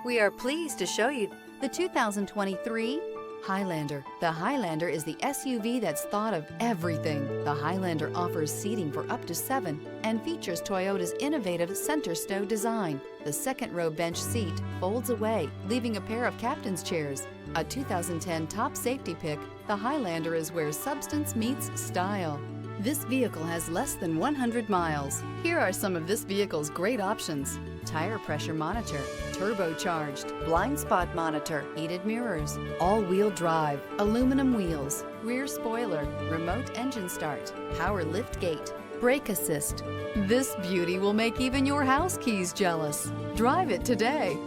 We are pleased to show you the 2023 Highlander. The Highlander is the SUV that's thought of everything. The Highlander offers seating for up to 7 and features Toyota's innovative center stow design. The second row bench seat folds away, leaving a pair of captain's chairs. A 2010 top safety pick, the Highlander is where substance meets style. This vehicle has less than 100 miles. Here are some of this vehicle's great options: tire pressure monitor, turbocharged, blind spot monitor, heated mirrors, all-wheel drive, aluminum wheels, rear spoiler, remote engine start, power lift gate, brake assist. This beauty will make even your house keys jealous. Drive it today.